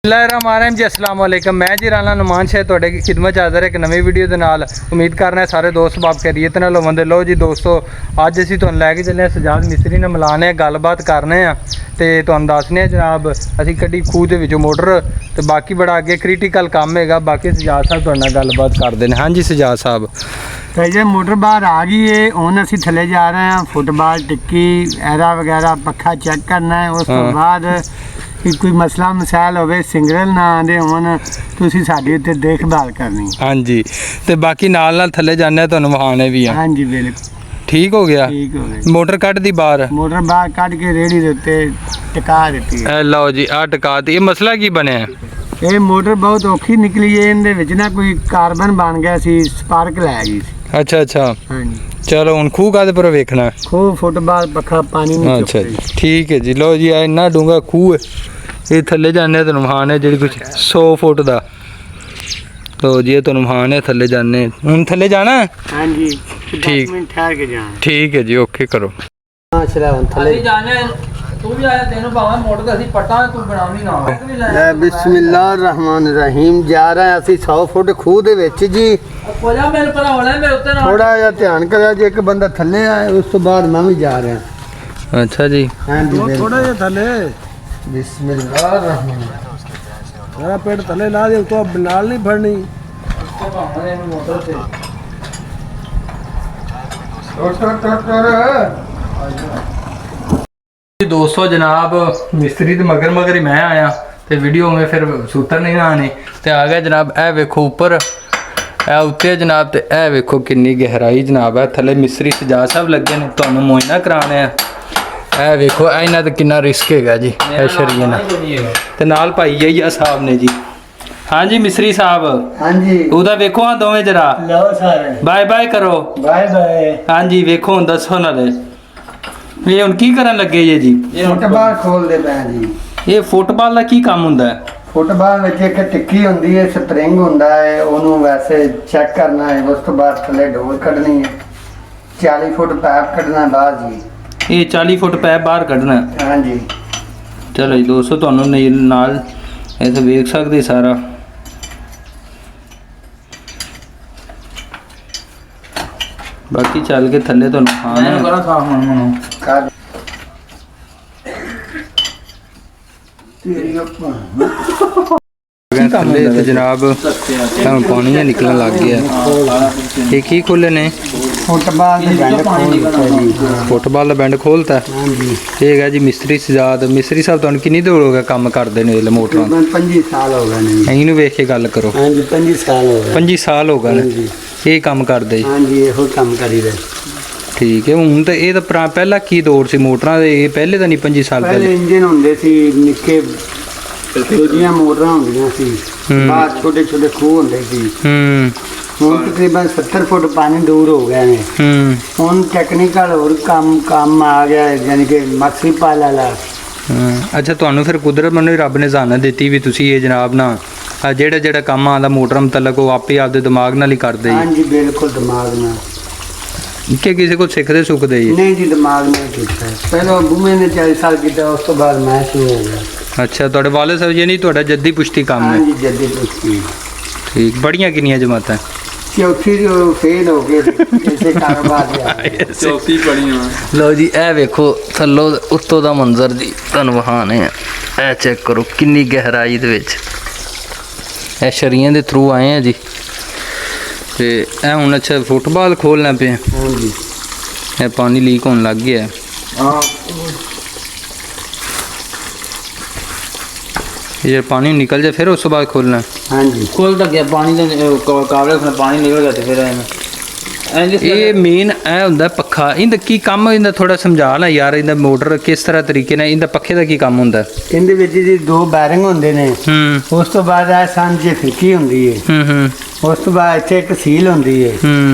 जी अस्सलाम वालेकुम। मैं जी राना नुमान शाह तुहाडे खिदमत हाज़र एक नवी वीडियो के नाल। उम्मीद करना सारे दोस्त बाप खैरियत नाल होवंदे। लो जी दोस्तों, अज असीं तुहानूं लैके चले सजाद मिस्त्री ने मिलाने गलबात करने ते तुहानूं दसने जनाब असीं कड्डी खूह दे विचों मोटर ते बाकी बड़ा अगे क्रिटिकल काम हैगा। बाकी सजाद साहब तुहाडे नाल गलबात करदे ने। हाँ जी सजाद साहब, तो ये मोटर बाहर आ गई है, हुण असीं थले जा रहे हैं। फुटबाल टिक्की एरा वगैरह पक्खा चेक करना है। उस तो बाद कि कोई मसला मसाइल होवे सिंगरल ना आंदे होण तुसीं साडी उत्ते देखभाल करनी। हाँ जी, ते बाकी नाल नाल थले जाने तुहानूं वहाने भी हैं। हाँ जी बिल्कुल ठीक हो गया। ठीक हो गई। मोटर कट दी बाहर, मोटर बाहर कट के रेड़ी दे उत्ते टिका दी है। लो जी आ टिका दी। ये मसला की बनया? ये मोटर बहुत औखी निकली है। इहदे विच ना कोई कार्बन बन गया सी, स्पार्क लै गई सी। अच्छा अच्छा, हाँ जी। चलो हुण खूह काहदे पर वेखना? खूह फुटबाल पक्खा पानी नहीं अच्छा चुकदे। ठीक है जी। लो जी आ इन्ना डूंगा खूह है। ये थले जाने तुहानूं वहाने जी कुछ 100 फुट दा। लो जी तुहानूं वहाने थले जाने। हुण थले जाना है? हाँ जी ठीक। 10 मिनट ठहर के जाना। ठीक है जी, ओके करो। हाँ चला हुण थले जाने तू भी आया तेन भावे मोटर ते ਅਸੀਂ ਪਟਾ ਤੂੰ ਬਣਾਉਣੀ ਨਾ। बिस्मिल्लाहिर्रहमानिर्रहीम जा रहे हैं ਅਸੀਂ 100 ਫੁੱਟ ਖੂਹ ਦੇ ਵਿੱਚ ਜੀ। ਕੋਲਾ ਮੇਰੇ ਪਰ ਹੋਣਾ ਮੇਰੇ ਉੱਤੇ ਨਾ ਥੋੜਾ ਜਿਹਾ ਧਿਆਨ ਕਰਿਆ ਜੇ ਇੱਕ ਬੰਦਾ ਥੱਲੇ ਆਏ ਉਸ ਤੋਂ ਬਾਅਦ ਮੈਂ ਵੀ ਜਾ ਰਿਹਾ। अच्छा जी, ਹਾਂ ਜੀ थोड़ा जिहा थले बिस्मिल्लाहिर्रहमानिर्रहीम। मेरा पेट थले ला दे तो अब नाल नहीं फड़नी। ਭਾਵੇਂ ਇਹਨੂੰ ਮੋਟਰ ਤੇ दोस्तों जनाब मिस्त्री तो मगर मगर ही मैं आया तो वीडियो में फिर सूत्र नहीं ना आने तो आ गया जनाब। ए वेखो उपर ए उत्ते जनाब, तो ए वेखो कितनी गहराई जनाब है। थले मिस्त्री सजा साहब लगे ने तुहानूं मुआयना कराने ए वेखो इन्हां ते कितना रिस्क हैगा जी। ए शरीर ना ते नाल भाई जाइया साहब ने जी। हाँ जी मिस्त्री साहब, हाँ जी उदा वेखो हाँ दोवें जरा लो सारे बाय बाय करो। Bye bye. हाँ जी वेखो हुण दसो नाले ये हुण की करन लगे जे जी? फुटबाल खोल दे पै जी। ये फुटबाल का की काम हुंदा है? फुटबाल ਵਿੱਚ ਇੱਕ ਟਿੱਕੀ ਹੁੰਦੀ ਹੈ, ਸਪਰਿੰਗ ਹੁੰਦਾ ਹੈ, ਉਹਨੂੰ ਵੈਸੇ ਚੈੱਕ ਕਰਨਾ ਹੈ। ਉਸ ਤੋਂ ਬਾਅਦ ਥੱਲੇ ਢੋਲ ਕੱਢਣੀ ਹੈ, 40 ਫੁੱਟ ਪਾਈਪ ਕੱਢਣਾ ਬਾਹਰ ਜੀ। ये 40 फुट पैप बाहर कढ़ना है। हाँ जी चलो जी दोस्तों तुहानूं नाल इत्थे वेख सकदे सारा। बाकी चल के थल्ले तुहानूं खाना ਮੈਨੂੰ ਕਰਾਂ ਸਾਫ ਮਨ ਕਰ ਤੇਰੀ ਅੱਖਾਂ थल्ले ते जनाब पानी निकलन लग गया। ये की खोले ने? फुटबाल ਦੇ ਬੈਂਡ ਖੋਲ ਦਿੱਤਾ ਜੀ। फुटबॉल का बैंड खोलता है। हाँ जी ये है जी मिस्त्री सजाद। मिस्त्री साहब तुहानूं किन्नी देर हो गया काम करदे ने मोटरां? तकरीबन 25 साल हो गए ने। ਇਹਨੂੰ ਵੇਖ ਕੇ ਗੱਲ ਕਰੋ। हाँ जी 25 साल हो गए। 25 ਸਾਲ ਹੋ ਗਏ हाँ ਨੇ जी ਇਹ ਕੰਮ ਕਰਦੇ ਜੀ। हाँ जी ਇਹੋ ਕੰਮ ਕਰੀਦਾ। ਠੀਕ ਹੈ। ਹੁਣ ਤਾਂ ਇਹ ਤਾਂ ਪਹਿਲਾਂ ਕੀ ਦੌਰ ਸੀ ਮੋਟਰਾਂ ਦੇ? ਇਹ ਪਹਿਲੇ ਤਾਂ ਨਹੀਂ 25 ਸਾਲ ਪਹਿਲੇ ਪਹਿਲੇ। ਇੰਜਨ ਹੁੰਦੇ ਸੀ ਨਿੱਕੇ, ਦੂਜੀਆਂ ਮੋਟਰਾਂ ਹੁੰਦੀਆਂ ਸੀ, ਬਾਹਰ ਛੋਟੇ ਛੋਟੇ ਖੂਹ ਹੁੰਦੇ ਸੀ। ਹੁਣ ਤਕਰੀਬਨ 70 ਫੁੱਟ ਪਾਣੀ ਦੂਰ ਹੋ ਗਏ ਨੇ। ਹੁਣ ਟੈਕਨੀਕਲ ਹੋਰ ਕੰਮ ਆ ਗਿਆ ਹੈ, ਯਾਨੀ ਕਿ ਮੱਛੀ ਪਾਲ ਵਾਲਾ। ਅੱਛਾ ਤੁਹਾਨੂੰ ਫਿਰ ਕੁਦਰਤ ਮੈਨੂੰ ਰੱਬ ਨੇ ਜ਼ਾਨਾ ਦਿੱਤੀ ਵੀ ਤੁਸੀਂ ਇਹ ਜਨਾਬ ਨਾ ਆਹ ਜਿਹੜਾ ਕੰਮ ਆਉਂਦਾ ਮੋਟਰਾਂ ਮੁਤਲਕ ਉਹ ਆਪੇ ਆਪਦੇ ਦਿਮਾਗ ਨਾਲ ਹੀ ਕਰਦੇ ਜੀ ਹਾਂਜੀ ਬਿਲਕੁਲ ਦਿਮਾਗ ਨਾਲ। ਕਿ ਕਿਸੇ ਕੋਲ ਸਿੱਖਦੇ ਸੁੱਖਦੇ ਜੀ? ਨਹੀਂ ਜੀ ਦਿਮਾਗ ਨਾਲ ਕੀਤਾ। ਪਹਿਲਾਂ ਬੂਮੇ ਨੇ 40 ਸਾਲ ਕੀਤਾ, ਉਸ ਤੋਂ ਬਾਅਦ ਮੈਂ ਸ਼ੁਰੂ ਹੋ ਗਿਆ। ਅੱਛਾ ਤੁਹਾਡੇ ਵਾਲੇ ਸਾਹਿਬ ਜੀ ਨਹੀਂ ਤੁਹਾਡਾ ਜੱਦੀ ਪੁਸ਼ਤੀ ਕੰਮ ਹੈ? ਹਾਂਜੀ ਜੱਦੀ ਪੁੱਛੀ। ਠੀਕ। ਬੜੀਆਂ ਕਿੰਨੀਆਂ ਜਮਾਤਾਂ? ਚੌਥੀ ਜੋ ਫੇਲ ਹੋ ਗਏ ਇਸੇ ਕਾਰੋਬਾਰ ਦੇ। ਚੌਥੀ ਪੜੀਆਂ। ਲਓ ਜੀ ਇਹ ਵੇਖੋ ਥੱਲੋਂ ਉੱਤੋਂ ਦਾ ਮੰਜ਼ਰ ਜੀ ਤੁਹਾਨੂੰ ਵਿਖਾਣੇ ਆ। ਇਹ ਚੈੱਕ ਕਰੋ ਕਿੰਨੀ ਗਹਿਰਾਈ ਦੇ ਵਿੱਚ। ਇਹ ਸ਼ਰੀਆਂ ਦੇ ਥਰੂ ਆਏ ਆ ਜੀ ਤੇ ਇਹ ਹੁਣ ਅੱਛਾ ਫੁੱਟਬਾਲ ਖੋਲਣਾ ਪਿਆ। ਹਾਂਜੀ ਇਹ ਪਾਣੀ ਲੀਕ ਹੋਣ ਲੱਗ ਗਿਆ। ਹਾਂ ये पानी निकल जाए फिर उसके बाद खोलना? ਹਾਂਜੀ ਕੋਲ ਤਾਂ ਗਿਆ ਪਾਣੀ ਦੇ ਕਾਬਲੇ ਤੋਂ ਪਾਣੀ ਨਿਕਲ ਗਿਆ ਤੇ ਫਿਰ ये मेन ए ਹੁੰਦਾ ਪੱਖਾ। ਇਹਦਾ ਕੀ ਕੰਮ? ਇਹਦਾ ਥੋੜਾ ਸਮਝਾ ਲੈ ਯਾਰ। ਇਹਦਾ ਮੋਟਰ ਕਿਸ ਤਰ੍ਹਾਂ ਤਰੀਕੇ ਨਾਲ ਇਹਦਾ ਪੱਖੇ ਦਾ ਕੀ ਕੰਮ ਹੁੰਦਾ? ਇਹਦੇ ਵਿੱਚ ਜੀ 2 ਬੈਰਿੰਗ ਹੁੰਦੇ ਨੇ। ਉਸ ਤੋਂ ਬਾਅਦ ਇਹ ਸਾਂਝੇ ਫਿਰਕੀ ਹੁੰਦੀ ਹੈ। ਉਸ ਤੋਂ ਬਾਅਦ ਇੱਥੇ ਇੱਕ ਸੀਲ ਹੁੰਦੀ ਹੈ।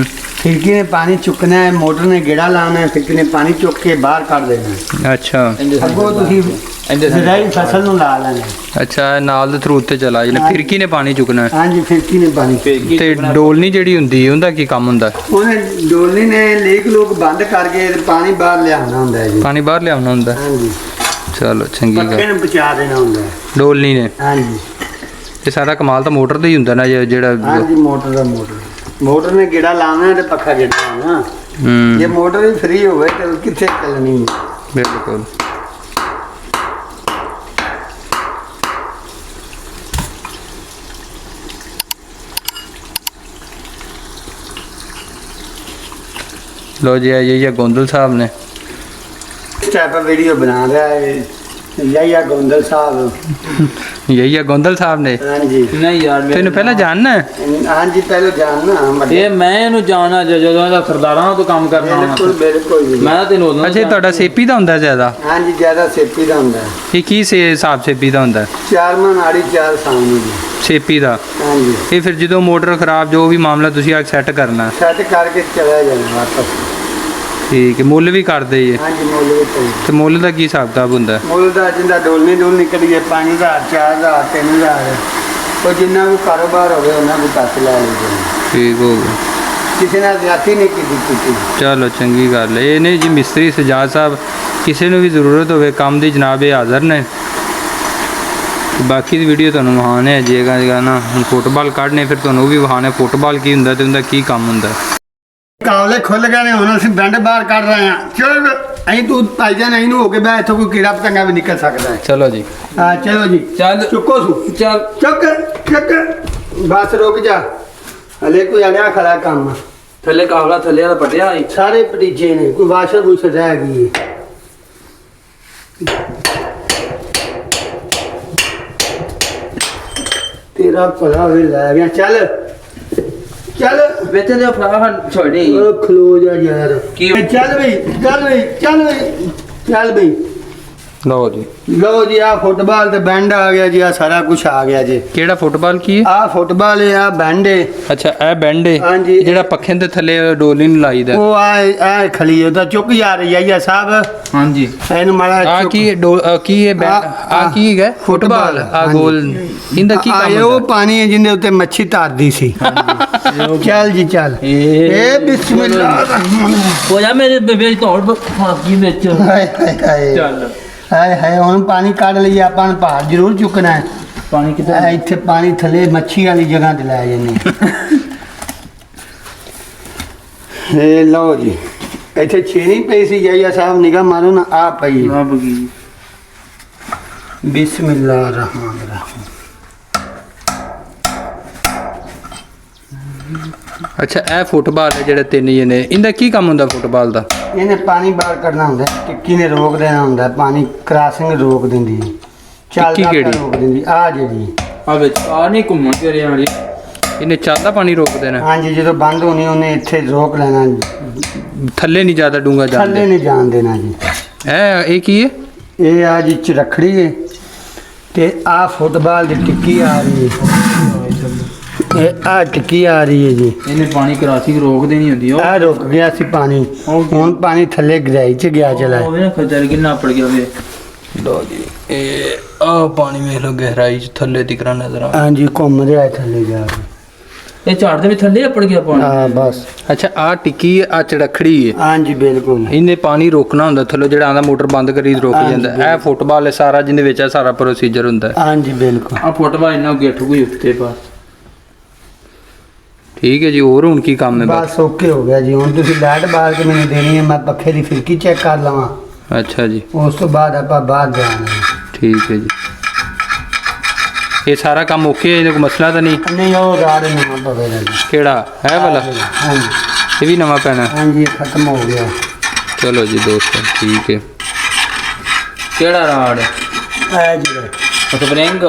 ਫਿਰਕੀ ਨੇ ਪਾਣੀ ਚੁੱਕਣਾ ਹੈ, ਮੋਟਰ ਨੇ ਗੇੜਾ ਲਾਉਣਾ ਹੈ, ਫਿਰਕੀ ਨੇ ਪਾਣੀ ਚੁੱਕ ਕੇ ਬਾਹਰ ਕੱਢ ਦੇਣਾ। ਅੱਛਾ ਅੱਗੋਂ ਤੁਸੀਂ ਸਿਧਾਈ ਫਸਲ ਨੂੰ ਲਾ ਲੈਣਾ। ਅੱਛਾ ਨਾਲ ਦੇ ਥਰੂ ਉੱਤੇ ਚਲਾ ਜਾਣਾ। ਫਿਰਕੀ ਨੇ ਪਾਣੀ ਚੁੱਕਣਾ? ਹਾਂਜੀ ਫਿਰਕੀ ਨੇ ਪਾਣੀ। ਤੇ ਡੋਲਨੀ ਜਿਹੜੀ ਹੁੰਦੀ ਹੈ ਉਹਦਾ ਕੀ ਕੰਮ ਹੁੰਦਾ? ਉਹਨੇ ਡੋਲਨੀ ਨੇ ਲੀਕ ਲੂਕ ਬੰਦ ਕਰਕੇ ਪਾਣੀ ਬਾਹਰ ਲਿਆਉਣਾ ਹੁੰਦਾ ਹੈ ਜੀ। ਪਾਣੀ ਬਾਹਰ ਲਿਆਉਣਾ ਹੁੰਦਾ? ਹਾਂਜੀ ਚਲੋ ਚੰਗੀ ਪੱਖੇ ਗੱਲ। ਨੂੰ ਬਚਾ ਦੇਣਾ ਹੁੰਦਾ ਹੈ ਡੋਲਨੀ ਨੇ? ਹਾਂਜੀ ਇਹ ਸਾਰਾ ਕਮਾਲ ਤਾਂ ਮੋਟਰ ਦਾ ਹੀ ਹੁੰਦਾ ਨਾ ਜਿਹੜਾ ਹਾਂਜੀ ਮੋਟਰ ਨੇ ਗੇੜਾ ਲਾਉਣਾ ਤੇ ਪੱਖਾ ਗੇੜਾ ਲਾਉਣਾ। ਜੇ ਮੋਟਰ ਹੀ ਫ੍ਰੀ ਹੋਵੇ ਤੇ ਕਿੱਥੇ ਚੱਲਣੀ। ਬਿਲਕੁਲ। लो जी ये गोंदल साहब ने इस टाइप का वीडियो बना रहा है यही गोंदल साहब। यही है गोंदल साहब ने। हाँ जी। नहीं यार तेन पहले जानना है? हाँ जी पहले जानना। ये मैं ਇਹਨੂੰ ਜਾਣਾ ਜਦੋਂ ਦਾ ਸਰਦਾਰਾਂ ਤੋਂ ਕੰਮ ਕਰਨਾ बिल्कुल बिल्कुल जी। ਮੈਂ ਤੈਨੂੰ ਉਦੋਂ अच्छा ਤੁਹਾਡਾ ਸੇਪੀ ਦਾ ਹੁੰਦਾ ਜ਼ਿਆਦਾ? हाँ जी ज्यादा सेपी का होंगे। ਇਹ ਕੀ ਹਿਸਾਬ ਸੇਪੀ ਦਾ ਹੁੰਦਾ? 4 मन आड़ी 4 सामने जी। ਸੇਪੀ ਦਾ। हाँ जी। ਇਹ ਫਿਰ ਜਦੋਂ ਮੋਟਰ ਖਰਾਬ ਜੋ ਵੀ ਮਾਮਲਾ ਤੁਸੀਂ ਆ ਸੈੱਟ ਕਰਨਾ। सेट करके चला जाना वापस। ਠੀਕ ਹੈ। ਮੁੱਲ ਵੀ ਕਰਦੇ ਜੀ? हाँ जी मुल भी चाहिए। ਤੇ ਮੁੱਲ ਦਾ ਕੀ ਹਿਸਾਬ ਕਿਤਾਬ ਹੁੰਦਾ? ਮੁੱਲ ਦਾ ਜਿੰਦਾ ਡੋਲ ਨਿਕਲੀ ਹੈ 5000 4000 3000 ਉਹ ਜਿੰਨਾ ਵੀ ਕਾਰੋਬਾਰ ਹੋਵੇ ਉਹਨਾਂ ਨੂੰ ਕੱਟ ਲੈ ਲਈਏ। ਠੀਕ ਹੋ ਗਿਆ। ਕਿਸੇ ਨਾਲ ਜ਼ਿਆਦਤੀ ਨਹੀਂ ਕੀਤੀ। ਚਲੋ ਚੰਗੀ ਗੱਲ ਹੈ। ਇਹ ਨਹੀਂ ਜੀ ਮਿਸਤਰੀ ਸਜਾਦ ਸਾਹਿਬ ਕਿਸੇ ਨੂੰ ਵੀ ਜ਼ਰੂਰਤ ਹੋਵੇ ਕੰਮ ਦੀ ਜਨਾਬ ਇਹ ਹਾਜ਼ਰ ਨੇ। ਬਾਕੀ ਦੀ ਵੀਡੀਓ ਤੁਹਾਨੂੰ ਵਿਖਾਣੇ ਹੈ ਜੇਗਾ ਨਾ। ਹੁਣ ਫੁੱਟਬਾਲ ਕੱਢਨੇ ਫਿਰ ਤੁਹਾਨੂੰ ਵੀ ਵਿਖਾਣੇ ਫੁੱਟਬਾਲ ਕੀ ਹੁੰਦਾ ਤੇ ਉਹਦਾ ਕੀ ਕੰਮ ਹੁੰਦਾ। ਕਾਵਲੇ ਖੁੱਲ ਗਏ ਨੇ ਹੁਣ ਅਸੀਂ ਬੈਂਡ ਬਾਹਰ ਕੱਢ ਰਹੇ ਹਾਂ। ਚਲੋ ਅਸੀਂ ਤੂੰ ਭਾਈ ਜਾਨ ਇਹਨੂੰ ਹੋ ਕੇ ਬੈ ਇੱਥੋਂ ਕੋਈ ਕੀੜਾ ਪਤੰਗਾ ਵੀ ਨਿਕਲ ਸਕਦਾ ਹੈ। ਚਲੋ ਜੀ। ਹਾਂ ਚਲੋ ਜੀ ਚੱਲ ਚੁੱਕੋ ਸੂ ਚੱਲ ਚੱਕ ਬਸ ਰੁਕ ਜਾ ਹਲੇ ਕੋਈ ਅੜਿਆ ਖੜਾ ਕੰਮ ਥੱਲੇ ਕਾਵਲਾ ਥੱਲੇ ਵਾਲਾ ਪਟਿਆ ਸੀ। ਸਾਰੇ ਪਟੀਜੇ ਨੇ ਕੋਈ ਵਾਸ਼ਰ ਬੂਸ਼ਰ ਰਹਿ ਗਈ ਹੈ। ਤੇਰਾ ਭਲਾ ਵੀ ਲੈ ਗਿਆ ਚੱਲ ਵਿੱਚ ਦੇ ਫੜਾ ਛੋੜੀ ਉਹ ਖਲੋ ਜਾ ਯਾਰ ਕੀ? ਚੱਲ ਬਈ ਲਓ ਜੀ। ਲਓ ਜੀ ਆ ਫੁੱਟਬਾਲ ਤੇ ਬੈਂਡ ਆ ਗਿਆ ਜੀ ਆ ਸਾਰਾ ਕੁਝ ਆ ਗਿਆ ਜੀ। ਕਿਹੜਾ ਫੁੱਟਬਾਲ ਕੀ ਹੈ? ਆ ਫੁੱਟਬਾਲ ਹੈ ਆ ਬੈਂਡ ਹੈ। ਅੱਛਾ ਇਹ ਬੈਂਡ ਹੈ ਹਾਂਜੀ। ਜਿਹੜਾ ਪੱਖੇ ਦੇ ਥੱਲੇ ਡੋਲੀ ਨੂੰ ਲਾਈਦਾ। ਉਹ ਆ ਖਲੀ ਉਹਦਾ ਚੁੱਕ ਜਾ ਰਹੀ ਹੈ ਸਾਹਿਬ। ਹਾਂਜੀ ਇਹਨੂੰ ਮਾੜਾ ਆ ਚੁੱਕ। ਕੀ ਕੀ ਹੈ ਆ ਕੀ ਹੈ? ਫੁੱਟਬਾਲ ਆ ਹਾਂਜੀ। ਗੋਲ ਇਹਦਾ ਕੀ ਕੰਮ ਉਹ ਹੁੰਦਾ? ਪਾਣੀ ਹੈ ਜਿਹਦੇ ਉੱਤੇ ਮੱਛੀ ਧਰਦੀ ਸੀ। ਚੱਲ ਜੀ ਚੱਲ ਏ ਬਿਸਮਿਲ੍ਲਾਹ ਰਹਿਮਾਨ ਹੋ ਜਾ ਮੇਰੇ ਵਿੱਚ ਧੌਣ ਫਾਕੀ ਵਿੱਚ ਹਾਏ ਹਾਏ ਹਾਏ ਚੱਲ ਹਾਏ ਹੁਣ ਪਾਣੀ ਕੱਢ ਲਈ ਆਪਾਂ ਨੂੰ ਭਾਰ ਜ਼ਰੂਰ ਚੁੱਕਣਾ ਹੈ। ਪਾਣੀ ਕਿੱਥੇ? ਇੱਥੇ ਪਾਣੀ ਥੱਲੇ ਮੱਛੀ ਵਾਲੀ ਜਗ੍ਹਾ ਤੇ ਲੈ ਜਾਂਦੇ। ਇਹ ਲਓ ਜੀ ਇੱਥੇ ਛੇਣੀ ਪਈ ਸੀ ਜਾਈਆ ਸਾਹਿਬ ਨਿਗਾਹ ਮਾਰੋ ਨਾ ਆ ਪਈ। ਆ ਬਗੀ ਬਿਸਮਿਲ੍ਲਾਹ ਰਹਿਮਾਨ ਰਹੀਮ। ਅੱਛਾ ਇਹ ਫੁੱਟਬਾਲ ਹੈ ਜਿਹੜੇ ਤਿੰਨ ਜਣੇ ਇਹਦਾ ਕੀ ਕੰਮ ਹੁੰਦਾ ਫੁੱਟਬਾਲ ਦਾ? ਇਹਨੇ ਪਾਣੀ ਬਾਹਰ ਕੱਢਣਾ ਹੁੰਦਾ ਟਿੱਕੀ ਨੇ ਰੋਕ ਦੇਣਾ ਹੁੰਦਾ ਪਾਣੀ ਕ੍ਰਾਸਿੰਗ ਰੋਕ ਦਿੰਦੀ ਹੈ। ਚੱਲਦਾ ਕਿਹੜੀ? ਰੋਕ ਦਿੰਦੀ ਆ ਜਿਹੜੀ ਆ ਵਿੱਚ ਆ ਨਹੀਂ ਘੁੰਮਣ ਤੇਰੇ ਵਾਲੀ ਇਹਨੇ ਚੱਲਦਾ ਪਾਣੀ ਰੋਕ ਦੇਣਾ? ਹਾਂਜੀ ਜਦੋਂ ਬੰਦ ਹੋਣੀ ਉਹਨੇ ਇੱਥੇ ਰੋਕ ਲੈਣਾ ਥੱਲੇ ਨਹੀਂ ਜ਼ਿਆਦਾ ਡੂੰਗਾ ਥੱਲੇ ਜਾਂਦੇ? ਨਹੀਂ ਜਾਣ ਦੇਣਾ ਜੀ। ਇਹ ਕੀ ਹੈ? ਇਹ ਆ ਜੀ ਚਰਖੜੀ ਹੈ ਤੇ ਆ ਫੁੱਟਬਾਲ ਦੀ ਟਿੱਕੀ ਆ ਰਹੀ ਹੈ। ਇਹ ਆ ਟਿੱਕੀ ਆ ਰਹੀ ਹੈ ਜੀ। ਇਹਨੇ ਪਾਣੀ ਕਰਾਸੀ ਰੋਕ ਦੇਣੀ ਹੁੰਦੀ ਆ ਰੁਕ ਗਿਆ ਸੀ ਪਾਣੀ ਹੁਣ ਪਾਣੀ ਥੱਲੇ ਗਹਿਰਾਈ ਚ ਗਿਆ ਚਲਾ। ਉਹ ਨਾ ਖਜਰ ਕਿੰਨਾ ਪੜ ਗਿਆ ਵੇ। ਲਓ ਜੀ ਇਹ ਆ ਪਾਣੀ ਵੇਖ ਲਓ ਗਹਿਰਾਈ ਚ ਥੱਲੇ ਦਿਖਰਾ ਨਜ਼ਰ ਆ। ਹਾਂਜੀ ਘੁੰਮ ਰਿਹਾ ਥੱਲੇ ਜਾ ਕੇ। ਇਹ ਝਾੜ ਦੇ ਵੀ ਥੱਲੇ ਪੜ ਗਿਆ ਪਾਣੀ। ਹਾਂ ਬਸ ਅੱਛਾ ਆ ਟਿੱਕੀ ਆ ਚੜਖੜੀ ਹੈ ਹਾਂਜੀ ਬਿਲਕੁਲ। ਇਹਨੇ ਪਾਣੀ ਰੋਕਣਾ ਹੁੰਦਾ ਥੱਲੇ ਜਿਹੜਾ ਆਂਦਾ ਮੋਟਰ ਬੰਦ ਕਰੀ ਰੁਕ ਜਾਂਦਾ। ਇਹ ਫੁੱਟਬਾਲ ਹੈ ਸਾਰਾ ਜਿਹਦੇ ਵਿੱਚ ਇਹ ਸਾਰਾ ਪ੍ਰੋਸੀਜਰ ਹੁੰਦਾ। ਹਾਂਜੀ ਬਿਲਕੁਲ। ਆ ਫੁੱਟਬਾਲ ਇੰਨਾ ਗਿੱਠ ਕੋਈ ਉੱਤੇ ਬਸ। ਠੀਕ ਹੈ ਜੀ ਹੋਰ ਹੁਣ ਕੀ ਕੰਮ ਹੈ? ਬਸ ਓਕੇ ਹੋ ਗਿਆ ਜੀ। ਹੁਣ ਤੁਸੀਂ ਲਾਈਟ ਬਾਲ ਕੇ ਮੈਨੂੰ ਦੇਣੀ ਹੈ ਮੈਂ ਪੱਖੇ ਦੀ ਫਿਰਕੀ ਚੈੱਕ ਕਰ ਲਵਾਂ ਅੱਛਾ ਜੀ ਉਸ ਤੋਂ ਬਾਅਦ ਆਪਾਂ ਬਾਹਰ ਜਾਵਾਂਗੇ। ਠੀਕ ਹੈ ਜੀ। ਇਹ ਸਾਰਾ ਕੰਮ ਓਕੇ ਹੈ ਇਹਦਾ ਕੋਈ ਮਸਲਾ ਤਾਂ ਨਹੀਂ? ਨਹੀਂ ਉਹ ਰਾਡ ਨਵਾਂ ਪਵੇਗਾ ਜੀ। ਕਿਹੜਾ ਹੈ ਵਾਲਾ? ਹਾਂਜੀ ਇਹ ਵੀ ਨਵਾਂ ਪੈਣਾ? ਹਾਂਜੀ ਖਤਮ ਹੋ ਗਿਆ। ਚਲੋ ਜੀ ਦੋਸਤੋ ਠੀਕ ਹੈ। ਕਿਹੜਾ ਰਾੜ? ਇਹ ਜਿਹੜਾ ਸਪਰਿੰਗ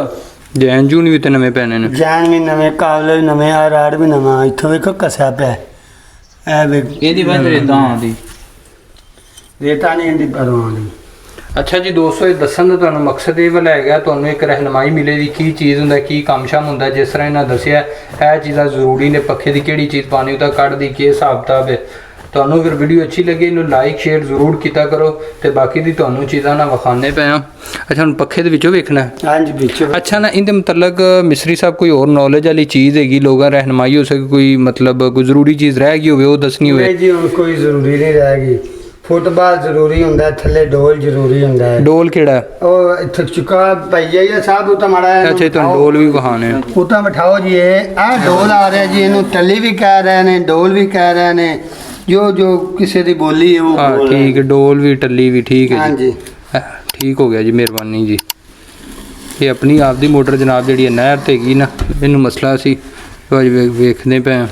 ਜੈਨ ਜੂਨ ਵੀ ਤੇ ਨਵੇਂ ਪੈਣੇ ਨੇ। ਜਾਨ ਵੀ ਨਵੇਂ ਕਾਬਲੇ ਵੀ ਨਵੇਂ ਆ ਰਾਡ ਵੀ ਨਵਾਂ ਇੱਥੋਂ ਵੇਖੋ ਕਸਿਆ ਪਿਆ ਇਹ ਵੇਖ ਇਹਦੀ ਬੰਦ ਰੇਤਾ ਆਉਂਦੀ ਰੇਤਾ ਨਹੀਂ ਇਹਦੀ ਪਰਵਾਹ ਨਹੀਂ। ਅੱਛਾ ਜੀ ਦੋਸਤੋ ਇਹ ਦੱਸਣ ਦਾ ਤੁਹਾਨੂੰ ਮਕਸਦ ਇਹ ਵਾਲਾ ਹੈਗਾ ਤੁਹਾਨੂੰ ਇੱਕ ਰਹਿਨਮਾਈ ਮਿਲੇਗੀ ਕੀ ਚੀਜ਼ ਹੁੰਦਾ ਕੀ ਕੰਮ ਸ਼ਾਮ ਹੁੰਦਾ। ਜਿਸ ਤਰ੍ਹਾਂ ਇਹਨਾਂ ਦੱਸਿਆ ਇਹ ਚੀਜ਼ਾਂ ਜ਼ਰੂਰੀ ਨੇ ਪੱਖੇ ਦੀ ਕਿਹੜੀ ਚੀਜ਼ ਪਾਣੀ ਉਹਦਾ ਕੱਢਦੀ ਕੀ ਹਿਸਾਬ ਕਿਤਾਬ ਹੈ। ਤੁਹਾਨੂੰ ਅਗਰ ਵੀਡੀਓ ਅੱਛੀ ਲੱਗੇ ਇਹਨੂੰ ਲਾਈਕ ਸ਼ੇਅਰ ਜ਼ਰੂਰ ਕੀਤਾ ਕਰੋ ਤੇ ਬਾਕੀ ਦੀ ਤੁਹਾਨੂੰ ਚੀਜ਼ਾਂ ਨਾ ਵਿਖਾਣੇ ਪਏ ਆ। ਅੱਛਾ ਹੁਣ ਪੱਖੇ ਦੇ ਵਿੱਚੋਂ ਵੇਖਣਾ? ਹਾਂਜੀ ਵਿੱਚ ਅੱਛਾ ਨਾ ਇਹਦੇ ਮੁਤਲਕ ਮਿਸਤਰੀ ਸਾਹਿਬ ਕੋਈ ਹੋਰ ਨੌਲੇਜ ਵਾਲੀ ਚੀਜ਼ ਹੈਗੀ ਲੋਕਾਂ ਰਹਿਨਮਾਈ ਹੋ ਸਕੇ ਕੋਈ ਮਤਲਬ ਕੋਈ ਜ਼ਰੂਰੀ ਚੀਜ਼ ਰਹਿ ਗਈ ਹੋਵੇ ਉਹ ਦੱਸਣੀ ਹੋਵੇ? ਨਹੀਂ ਜੀ ਹੁਣ ਕੋਈ ਜ਼ਰੂਰੀ ਨਹੀਂ ਰਹਿ ਗਈ ਫੁੱਟਬਾਲ ਜ਼ਰੂਰੀ ਹੁੰਦਾ ਹੈ, ਥੱਲੇ ਡੋਲ ਜ਼ਰੂਰੀ ਹੁੰਦਾ ਹੈ। ਡੋਲ ਕਿਹੜਾ ਹੈ? ਉਹ ਇੱਥੇ ਚੁੱਕਾ ਪਈ ਜਾਈਏ ਸਾਹਿਬ, ਉਹ ਤਾਂ ਮਾੜਾ ਜਿਹਾ ਅੱਛਾ ਤੁਹਾਨੂੰ ਡੋਲ ਵੀ ਕਹਾਣੇ ਆ। ਉਹ ਤਾਂ ਬਿਠਾਓ ਜੀ। ਇਹ ਆਹ ਡੋਲ ਆ ਰਿਹਾ ਜੀ, ਇਹਨੂੰ ਟੱਲੀ ਵੀ ਕਹਿ ਰਹੇ ਨੇ, ਡੋਲ ਵੀ ਕਹਿ ਰਹੇ ਨੇ, ਜੋ ਕਿਸੇ ਦੀ ਬੋਲੀ ਹੈ ਉਹ ਹਾਂ ਬੋਲ ਰਹੇ ਠੀਕ ਹੈ, ਡੋਲ ਵੀ ਟੱਲੀ ਵੀ ਠੀਕ ਹੈ ਜੀ। ਹਾਂਜੀ। ਠੀਕ ਹੋ ਗਿਆ ਜੀ, ਮਿਹਰਬਾਨੀ ਜੀ। ਇਹ ਆਪਣੀ ਆਪ ਦੀ ਮੋਟਰ ਜਨਾਬ ਜਿਹੜੀ ਹੈ ਨਹਿਰ ਤੇ ਹੈਗੀ ਨਾ, ਇਹਨੂੰ ਮਸਲਾ ਸੀ ਉਹ ਅੱਜ ਵੇਖਦੇ ਪਏ ਹਾਂ।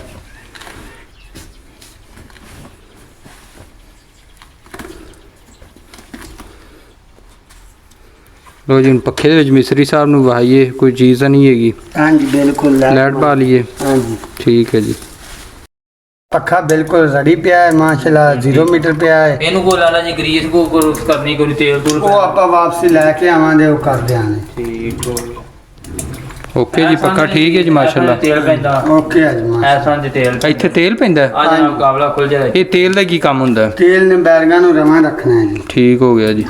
ਲੋ ਜੀ ਹੁਣ ਪੱਖੇ ਦੇ ਵਿੱਚ ਮਿਸਤਰੀ ਸਾਹਿਬ ਨੂੰ ਵਹਾਈਏ, ਕੋਈ ਚੀਜ਼ ਤਾਂ ਨਹੀਂ ਹੈਗੀ। ਹਾਂਜੀ ਬਿਲਕੁਲ ਲਾਈਟ ਪਾ ਲਈਏ। ਹਾਂਜੀ ਠੀਕ ਹੈ ਜੀ। ਪੱਖਾ ਬਿਲਕੁਲ ਰੜੀ ਪਿਆ ਹੈ ਮਾਸ਼ਾਅੱਲਾ, 0 ਮੀਟਰ ਪਿਆ ਹੈ। ਇਹਨੂੰ ਕੋ ਲਾਣਾ ਜੀ ਗਰੀਸ ਕੋ ਕਰਨੀ ਕੋਈ ਤੇਲ ਤੂਲ ਉਹ ਆਪਾਂ ਵਾਪਸੀ ਲੈ ਕੇ ਆਵਾਂਗੇ, ਉਹ ਕਰ ਦਿਆਂਗੇ। ਠੀਕ ਹੋ ਗਿਆ। ਓਕੇ ਜੀ, ਪੱਕਾ ਠੀਕ ਹੈ ਜੀ ਮਾਸ਼ਾਅੱਲਾ। ਤੇਲ ਪੈਂਦਾ ਓਕੇ ਅਜਮਾ। ਐਸਾਂ ਦੇ ਤੇਲ ਇੱਥੇ ਤੇਲ ਪੈਂਦਾ ਹੈ? ਆ ਜਨਾਬ ਕਾਬਲਾ ਖੁੱਲ ਜਾਏ। ਇਹ ਤੇਲ ਦਾ ਕੀ ਕੰਮ ਹੁੰਦਾ ਹੈ? ਤੇਲ ਨੇ ਬੈਰਗਾਂ ਨੂੰ ਰਵਾਂ ਰੱਖਣਾ ਹੈ ਜੀ। ਠੀਕ ਹੋ ਗਿਆ ਜੀ।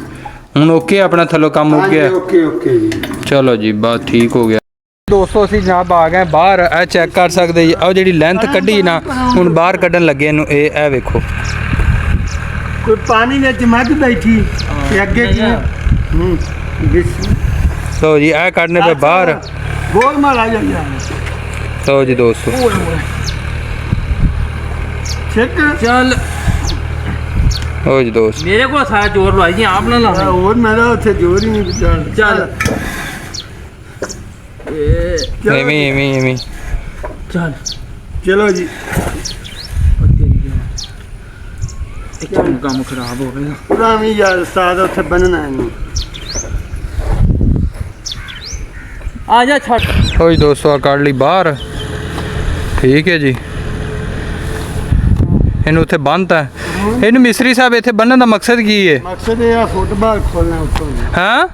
ਹੁਣ ਓਕੇ ਆਪਣਾ ਥੱਲੋਂ ਕੰਮ ਹੋ ਹਾਂਜੀ ਗਿਆ। ਓਕੇ ਓਕੇ ਜੀ। ਚਲੋ ਜੀ ਬਾਤ ਠੀਕ ਹੋ ਗਿਆ ਦੋਸਤੋ। ਅਸੀਂ ਜਨਾਬ ਆ ਗਏ ਬਾਹਰ, ਇਹ ਚੈੱਕ ਕਰ ਸਕਦੇ ਜੀ। ਆਹ ਜਿਹੜੀ ਲੈਂਥ ਕੱਢੀ ਨਾ, ਹੁਣ ਬਾਹਰ ਕੱਢਣ ਲੱਗੇ ਇਹਨੂੰ। ਇਹ ਵੇਖੋ ਕੋਈ ਪਾਣੀ ਵਿੱਚ ਮੱਝ ਬੈਠੀ ਤੇ ਅੱਗੇ ਕੀ ਲੋ ਜੀ, ਇਹ ਕੱਢਨੇ ਪਏ ਬਾਹਰ। ਗੋਲ ਮਾਰ ਆ ਜਾਂਦਾ। ਲੋ ਜੀ ਦੋਸਤੋ, ਛੇਕ ਚੱਲ ਲੋ ਜੀ ਦੋਸਤ, ਮੇਰੇ ਕੋਲ ਸਾਰਾ ਜ਼ੋਰ ਲਵਾਈ ਜੀ, ਆਪ ਨਾ ਲਾਓ। ਹੋਰ ਮੇਰਾ ਉੱਥੇ ਜੋਰ ਹੀ ਨਹੀਂ ਵਿਚਾਰ। ਚੱਲ ਐਵੇਂ ਚੱਲ ਚਲੋ ਜੀ। ਇੱਕ ਕੰਮ ਖਰਾਬ ਹੋ ਗਿਆ। ਪੁਰਾਣੀ ਯਾਰ ਉਸਤਾਦ ਉੱਥੇ ਬੰਨਣਾ ਇਹਨੂੰ। ਆ ਜਾ ਛੱਡ। ਲੋ ਜੀ ਦੋਸਤੋ, ਆ ਕੱਢ ਲਈ ਬਾਹਰ। ਠੀਕ ਹੈ ਜੀ, ਇਹਨੂੰ ਉੱਥੇ ਬੰਨ੍ਹਤਾ। ਇਹਨੂੰ ਮਿਸਤਰੀ ਸਾਹਿਬ ਇੱਥੇ ਬੰਨਣ ਦਾ ਮਕਸਦ ਕੀ ਹੈ? ਮਕਸਦ ਇਹ ਆ ਫੁੱਟਬਾਲ ਖੋਲਣਾ ਉੱਤੋਂ। ਹਾਂ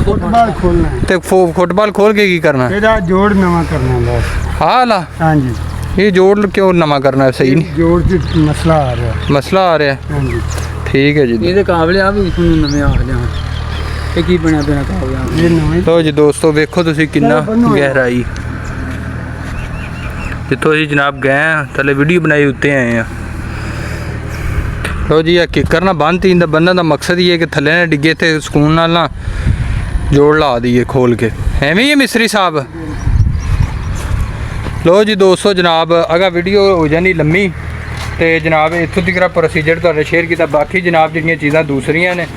ਫੁੱਟਬਾਲ ਖੋਲਣਾ ਤੇ ਫੁੱਟਬਾਲ ਖੋਲ ਕੇ ਕੀ ਕਰਨਾ? ਇਹਦਾ ਜੋੜ ਨਵਾਂ ਕਰਨਾ ਬਸ। ਹਾਲਾ ਹਾਂਜੀ ਇਹ ਜੋੜ ਕਿਉਂ ਨਵਾਂ ਕਰਨਾ? ਸਹੀ ਨਹੀਂ, ਜੋੜ 'ਚ ਮਸਲਾ ਆ ਰਿਹਾ। ਮਸਲਾ ਆ ਰਿਹਾ। ਹਾਂਜੀ ਠੀਕ ਹੈ ਜੀ। ਇਹਦੇ ਕਾਬਲੇ ਆ ਵੀ ਤੁਹਾਨੂੰ ਨਵੇਂ ਆ ਲਿਆ। ਇਹ ਕੀ ਬਣਿਆ ਪਿਆ ਕਾਬਲੇ? ਇਹ ਨਵੇਂ ਲੋ ਜੀ ਦੋਸਤੋ, ਵੇਖੋ ਤੁਸੀਂ ਕਿੰਨਾ ਗਹਿਰਾਈ। ਜਿੱਥੋਂ ਅਸੀਂ ਜਨਾਬ ਗਏ ਆ, ਥੱਲੇ ਵੀਡੀਓ ਬਣਾਈ, ਉੱਤੇ ਆਏ ਆ। ਲੋ ਜੀ, ਇਹ ਕਿੱਕਰ ਨਾ ਬੰਨ ਤੀਨ ਦਾ ਬੰਨਣ ਦਾ ਮਕਸਦ ਹੀ ਹੈ ਕਿ ਥੱਲੇ ਨਾ ਡਿੱਗੇ ਤੇ ਸਕੂਨ ਨਾਲ ਨਾ ਜੋੜ ਲਾ ਦਈਏ ਖੋਲ ਕੇ। ਐਵੇਂ ਹੀ ਹੈ ਮਿਸਤਰੀ ਸਾਹਿਬ। ਲੋ ਜੀ ਦੋਸਤੋ, ਜਨਾਬ ਅਗਾ ਵੀਡੀਓ ਹੋ ਜਾਣੀ ਲੰਮੀ ਤੇ ਜਨਾਬ ਇੱਥੋਂ ਤੱਕ ਪ੍ਰੋਸੀਜਰ ਤੁਹਾਡੇ ਸ਼ੇਅਰ ਕੀਤਾ। ਬਾਕੀ ਜਨਾਬ ਜਿਹੜੀਆਂ ਚੀਜ਼ਾਂ ਦੂਸਰੀਆਂ ਨੇ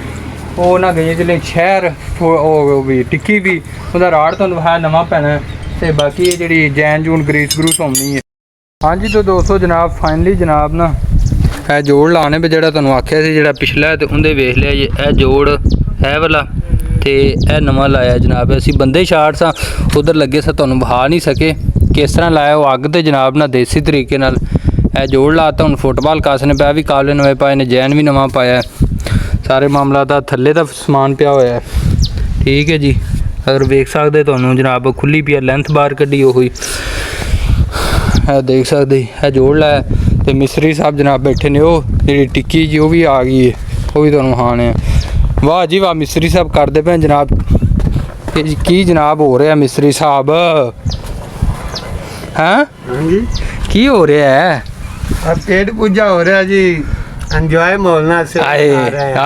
ਉਹ ਨਾ ਗਈਆਂ ਜਿਹੜੇ ਸ਼ਹਿਰ, ਉਹ ਵੀ ਟਿੱਕੀ ਵੀ ਉਹਦਾ ਰਾੜ ਤੁਹਾਨੂੰ ਵਿਖਾਇਆ ਨਵਾਂ ਪੈਣਾ। ਤੇ ਬਾਕੀ ਇਹ ਜਿਹੜੀ ਜੈਨ ਜੂਨ ਗਰੀਸ ਗਰੂਸ ਹੋਣੀ ਹੈ। ਹਾਂਜੀ ਤਾਂ ਦੋਸਤੋ ਜਨਾਬ ਫਾਈਨਲੀ ਜਨਾਬ ਨਾ ਇਹ ਜੋੜ ਲਾਣੇ ਵੀ ਜਿਹੜਾ ਤੁਹਾਨੂੰ ਆਖਿਆ ਸੀ, ਜਿਹੜਾ ਪਿਛਲਾ ਤੇ ਉਹਦੇ ਵੇਖ ਲਿਆ ਜੀ। ਇਹ ਜੋੜ ਇਹ ਵਾਲਾ ਤੇ ਇਹ ਨਵਾਂ ਲਾਇਆ ਜਨਾਬ। ਅਸੀਂ ਬੰਦੇ ਸ਼ਾਰਟ ਸਾਂ, ਉਧਰ ਲੱਗੇ ਸਾਂ, ਤੁਹਾਨੂੰ ਵਿਖਾ ਨਹੀਂ ਸਕੇ ਕਿਸ ਤਰ੍ਹਾਂ ਲਾਇਆ। ਉਹ ਅੱਗ ਤੇ ਜਨਾਬ ਨਾ ਦੇਸੀ ਤਰੀਕੇ ਨਾਲ ਇਹ ਜੋੜ ਲਾਤਾ। ਹੁਣ ਫੁੱਟਬਾਲ ਕਾਸਨੇ ਪਿਆ, ਵੀ ਕਾਬਲੇ ਨਵੇਂ ਪਾਏ ਨੇ, ਜੈਨ ਵੀ ਨਵਾਂ ਪਾਇਆ। ਸਾਰੇ ਮਾਮਲਾ ਦਾ ਥੱਲੇ ਦਾ ਸਮਾਨ ਪਿਆ ਹੋਇਆ। ਠੀਕ ਹੈ ਜੀ, ਅਗਰ ਵੇਖ ਸਕਦੇ ਤੁਹਾਨੂੰ ਜਨਾਬ ਖੁੱਲੀ ਪਈ ਲੈਂਥ ਬਾਹਰ ਕੱਢੀ ਉਹੀ ਇਹ ਦੇਖ ਸਕਦੇ। ਇਹ ਜੋੜ ਲਾਇਆ ਤੇ ਮਿਸਤਰੀ ਸਾਹਿਬ ਜਨਾਬ ਬੈਠੇ ਨੇ। ਉਹ ਜਿਹੜੀ ਟਿੱਕੀ ਜੀ ਉਹ ਵੀ ਆ ਗਈ ਹੈ, ਉਹ ਵੀ ਤੁਹਾਨੂੰ ਵਿਖਾਣੇ। ਵਾਹ ਜੀ ਵਾਹ, ਮਿਸਤਰੀ ਸਾਹਿਬ ਕਰਦੇ ਪਏ ਜਨਾਬ। ਇਹ ਕੀ ਜਨਾਬ ਹੋ ਰਿਹਾ ਮਿਸਤਰੀ ਸਾਹਿਬ? ਹਾਂ ਹਾਂਜੀ ਕੀ ਹੋ ਰਿਹਾ ਹੈ? ਆ ਪੇਟ ਪੂਜਾ ਹੋ ਰਿਹਾ ਜੀ। ਇੰਜੋਏ ਮੋਲਨਾ ਸੇ ਆਏ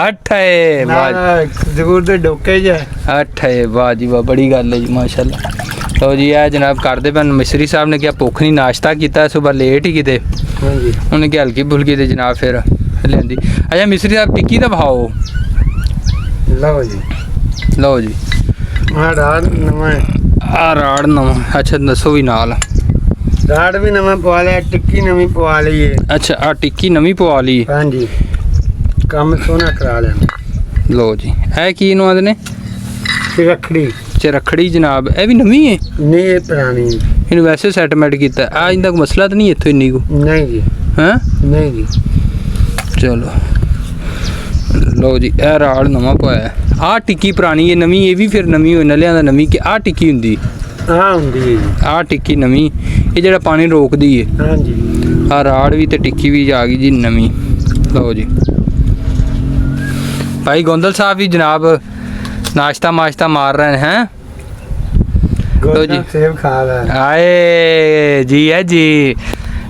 ਅੱਠ ਹੈ ਵਾਹ, ਜ਼ਰੂਰ ਦੇ ਡੋਕੇ ਜੇ ਅੱਠ ਹੈ। ਵਾਹ ਜੀ ਵਾਹ, ਬੜੀ ਗੱਲ ਹੈ ਜੀ ਮਾਸ਼ਾਅੱਲਾ। ਲਓ ਜੀ ਇਹ ਜਨਾਬ ਕਰਦੇ ਪਏ। ਮਿਸਤਰੀ ਸਾਹਿਬ ਨੇ ਕਿਹਾ ਭੁੱਖ ਨਹੀਂ, ਨਾਸ਼ਤਾ ਕੀਤਾ ਸੁਬਾਹ ਲੇਟ ਹੀ ਕਿਤੇ। ਹਾਂਜੀ ਉਹਨੇ ਕਿਹਾ ਹਲਕੀ ਫੁਲਕੀ ਤੇ ਜਨਾਬ ਫਿਰ ਲੈਂਦੀ। ਅੱਛਾ ਮਿਸਤਰੀ ਸਾਹਿਬ ਟਿੱਕੀ ਦਾ ਭਾਓ ਲਓ ਜੀ। ਲਓ ਜੀ, ਆ ਰਾੜ ਨਵਾਂ ਆ ਰਾੜ ਨਵਾਂ। ਅੱਛਾ ਦੱਸੋ ਵੀ ਨਾਲ। ਰਾੜ ਵੀ ਨਵਾਂ ਪਵਾ ਲਿਆ, ਟਿੱਕੀ ਨਵੀਂ ਪਵਾ ਲਈ ਏ। ਅੱਛਾ ਆ ਟਿੱਕੀ ਨਵੀਂ ਪਵਾ ਲਈ। ਹਾਂਜੀ ਕੰਮ ਸੋਹਣਾ ਕਰਾ ਲਿਆ। ਲਓ ਜੀ, ਇਹ ਕੀ ਇਹਨੂੰ ਆਂਦੇ ਨੇ? ਰੱਖੜੀ ਚਰਖੜੀ ਜਨਾਬ। ਇਹ ਵੀ ਨਵੀਂ ਹੈ? ਨਹੀਂ ਇਹ ਪੁਰਾਣੀ ਇਹਨੂੰ ਵੈਸੇ ਸੈਟਲਮੈਂਟ ਕੀਤਾ। ਆ ਇਹਦਾ ਕੋਈ ਮਸਲਾ ਤਾਂ ਨਹੀਂ ਇੱਥੋਂ ਇੰਨੀ ਕੋ? ਨਹੀਂ ਜੀ ਹੈਂ ਨਹੀਂ ਜੀ। ਚਲੋ ਲਓ ਜੀ, ਇਹ ਰਾੜ ਨਵਾਂ ਪਾਇਆ। ਆਹ ਟਿੱਕੀ ਪੁਰਾਣੀ ਹੈ, ਨਵੀਂ ਇਹ ਵੀ ਫਿਰ ਨਵੀਂ ਹੋਈ ਨਾ ਲਿਆਂਦਾ ਨਵੀਂ ਕਿ ਆਹ ਟਿੱਕੀ ਹੁੰਦੀ? ਹਾਂ ਹੁੰਦੀ ਹੈ ਜੀ। ਆਹ ਟਿੱਕੀ ਨਵੀਂ, ਇਹ ਜਿਹੜਾ ਪਾਣੀ ਰੋਕਦੀ ਹੈ। ਹਾਂਜੀ ਆਹ ਰਾੜ ਵੀ ਤੇ ਟਿੱਕੀ ਵੀ ਆ ਗਈ ਜੀ ਨਵੀਂ। ਲਓ ਜੀ ਭਾਈ ਗੋਂਦਲ ਸਾਹਿਬ ਵੀ ਜਨਾਬ ਨਾਸ਼ਤਾ ਮਾਸ਼ਤਾ ਮਾਰ ਰਹੇ हैं। ਗੋਲਡਨ ਸੇਬ ਖਾ ਲੈ। ਆਏ ਜੀ ਹੈ ਜੀ।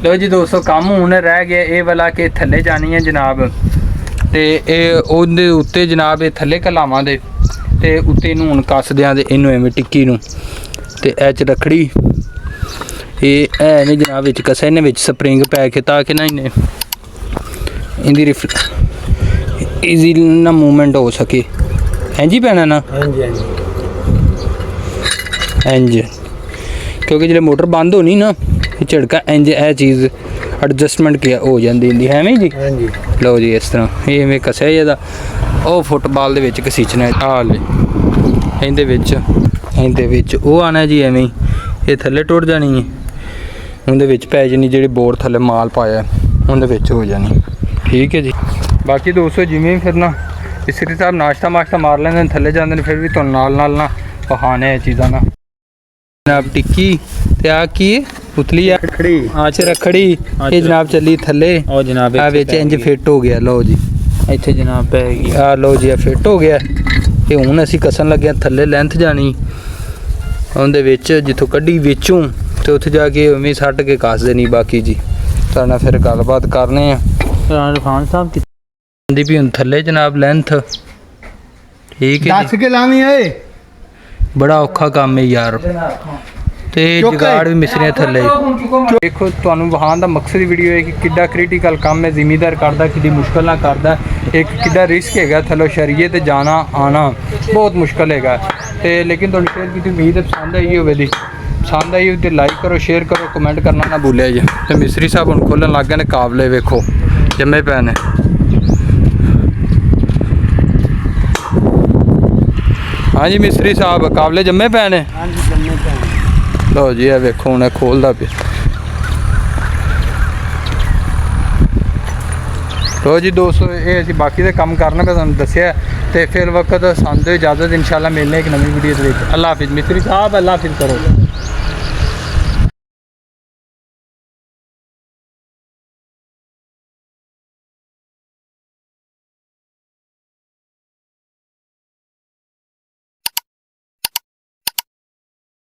ਲੋ ਜੀ ਦੋਸਤੋ ਕੰਮ ਹੁਣ ਰਹਿ ਗਿਆ ਇਹ ਵਾਲਾ ਕਿ ਥੱਲੇ ਜਾਣੀ ਹੈ ਜਨਾਬ। ਤੇ ਇਹ ਉਹਦੇ ਉੱਤੇ ਜਨਾਬ ਇਹ ਥੱਲੇ ਕਲਾਵਾਂ ਦੇ ਤੇ ਉੱਤੇ ਇਹਨੂੰ ਹੁਣ ਕੱਸਦਿਆਂ ਦੇ ਇਹਨੂੰ ਐਵੇਂ ਟਿੱਕੀ ਨੂੰ ਤੇ ਇਹ ਚ ਰੱਖੜੀ ਇਹ ਐ ਨੇ ਜਨਾਬ ਵਿੱਚ ਕਸੇ ਨੇ ਵਿੱਚ ਸਪਰਿੰਗ ਪੈ ਕੇ ਤਾਂ ਕਿ ਨਾ ਇਹਨੇ ਇਹਦੀ ਈਜ਼ੀ ਨਾ ਮੂਵਮੈਂਟ ਹੋ ਸਕੇ ਇੰਜ ਪੈਣਾ ਨਾ ਹਾਂਜੀ ਹਾਂਜੀ ਇੰਜ ਕਿਉਂਕਿ ਜਿਹੜੇ ਮੋਟਰ ਬੰਦ ਹੋਣੀ ਨਾ ਇਹ ਝੜਕਾ ਇੰਜ ਇਹ ਚੀਜ਼ ਐਡਜਸਟਮੈਂਟ ਕੀ ਹੋ ਜਾਂਦੀ ਹੁੰਦੀ ਹੈ ਐਵੇਂ ਜੀ ਹਾਂਜੀ ਲਓ ਜੀ ਇਸ ਤਰ੍ਹਾਂ ਇਹ ਐਵੇਂ ਕਸਿਆ ਇਹਦਾ ਉਹ ਫੁੱਟਬਾਲ ਦੇ ਵਿੱਚ ਘਸੀਚਣਾ ਆ ਲੈ ਇਹਦੇ ਵਿੱਚ ਉਹ ਆਣਾ ਜੀ ਐਵੇਂ ਹੀ ਇਹ ਥੱਲੇ ਟੁੱਟ ਜਾਣੀ ਹੈ ਉਹਦੇ ਵਿੱਚ ਪੈ ਜਾਣੀ ਜਿਹੜੀ ਬੋਰ ਥੱਲੇ ਮਾਲ ਪਾਇਆ ਉਹਦੇ ਵਿੱਚ ਹੋ ਜਾਣੀ ਠੀਕ ਹੈ ਜੀ ਬਾਕੀ ਦੋਸਤੋ ਜਿਵੇਂ ਫਿਰ ਨਾ ਇਸੇ ਹਿਸਾਬ ਨਾਸ਼ਤਾ ਮਾਰ ਲੈਂਦੇ ਨੇ ਥੱਲੇ ਜਾਂਦੇ ਨੇ ਫਿਰ ਵੀ ਤੁਹਾਨੂੰ ਨਾਲ ਨਾ ਪਹਾਣੇ ਇਹ ਚੀਜ਼ਾਂ ਨਾ ਜਨਾਬ ਟਿੱਕੀ ਤੇ ਆ ਕੀ ਪੁਤਲੀ ਆ ਰੱਖੜੀ ਆਚ ਰੱਖੜੀ ਇਹ ਜਨਾਬ ਚੱਲੀ ਥੱਲੇ ਉਹ ਜਨਾਬ ਆ ਵਿੱਚ ਇੰਜ ਫਿੱਟ ਹੋ ਗਿਆ ਲਓ ਜੀ ਇੱਥੇ ਜਨਾਬ ਪੈ ਗਈ ਆ ਲਓ ਜੀ ਆ ਫਿੱਟ ਹੋ ਗਿਆ ਤੇ ਹੁਣ ਅਸੀਂ ਕਸਣ ਲੱਗੇ ਥੱਲੇ ਲੈਂਥ ਜਾਣੀ ਉਹਦੇ ਵਿੱਚ ਜਿੱਥੋਂ ਕੱਢੀ ਵਿੱਚੋਂ ਤੇ ਉੱਥੇ ਜਾ ਕੇ ਉਵੇਂ ਸੱਟ ਕੇ ਕੱਸ ਦੇਣੀ ਬਾਕੀ ਜੀ ਤੁਹਾਡੇ ਨਾਲ ਫਿਰ ਗੱਲਬਾਤ ਕਰਨੇ ਆ ਖਾਨ ਸਾਹਿਬ ਕੀ ਦੀ ਵੀ ਹੁਣ ਥੱਲੇ ਜਨਾਬ ਲੈਂਥ ਠੀਕ ਹੈ ਦੱਸ ਜੀ ਕੇ ਲਾਵੀਂ ਓਏ ਬੜਾ ਔਖਾ ਕੰਮ ਹੈ ਯਾਰ ਤੇ ਜਗਾੜ ਵੀ ਮਿਸਰੀਆਂ ਥੱਲੇ ਦੇਖੋ ਤੁਹਾਨੂੰ ਵਹਾਨ ਦਾ ਮਕਸਦ ਵੀਡੀਓ ਹੈ ਕਿ ਕਿੱਡਾ ਕ੍ਰਿਟੀਕਲ ਕੰਮ ਹੈ ਜ਼ਿਮੀਦਾਰ ਕਰਦਾ ਕਿੱਡੀ ਮੁਸ਼ਕਲ ਨਾਲ ਕਰਦਾ ਇੱਕ ਕਿੱਡਾ ਰਿਸਕ ਹੈਗਾ ਥੱਲੋਂ ਸ਼ਰੀਏ ਤੇ ਜਾਣਾ ਆਣਾ ਬਹੁਤ ਮੁਸ਼ਕਲ ਹੈਗਾ ਤੇ ਲੇਕਿਨ ਤੁਹਾਨੂੰ ਸ਼ੇਅਰ ਕੀਤੀ ਉਮੀਦ ਹੈ ਪਸੰਦ ਆਈ ਹੋਵੇ ਦੀ ਪਸੰਦ ਆਈ ਹੋਵੇ ਤੇ ਲਾਈਕ ਕਰੋ ਸ਼ੇਅਰ ਕਰੋ ਕਮੈਂਟ ਕਰਨਾ ਨਾ ਭੁੱਲਿਆ ਜੀ ਤੇ ਮਿਸਰੀ ਸਾਹਿਬ ਹੁਣ ਖੋਲਣ ਲੱਗ ਗਏ ਨੇ ਕਾਬਲੇ ਵੇਖੋ ਜੰਮੇ ਪਏ ਨੇ ਹਾਂਜੀ ਮਿਸਤਰੀ ਸਾਹਿਬ ਕਾਬਲੇ ਜੰਮੇ ਪਏ ਨੇ ਹਾਂਜੀ ਜੰਮੇ ਪੈ ਲਓ ਜੀ ਇਹ ਵੇਖੋ ਹੁਣ ਇਹ ਖੋਲਦਾ ਪਿਆ ਲਓ ਜੀ ਦੋਸਤੋ ਇਹ ਅਸੀਂ ਬਾਕੀ ਦੇ ਕੰਮ ਕਰਨਾ ਮੈਂ ਤੁਹਾਨੂੰ ਦੱਸਿਆ ਤੇ ਫਿਰ ਵਕਤ ਸਾਨੂੰ ਇਜਾਜ਼ਤ ਇਨਸ਼ਾਅੱਲਾ ਮਿਲਣੇ ਇੱਕ ਨਵੀਂ ਵੀਡੀਓ ਦੇ ਵਿੱਚ ਅੱਲਾ ਹਾਫਿਜ਼ ਮਿਸਤਰੀ ਸਾਹਿਬ ਅੱਲਾ ਹਾਫਿਜ਼ ਕਰੋ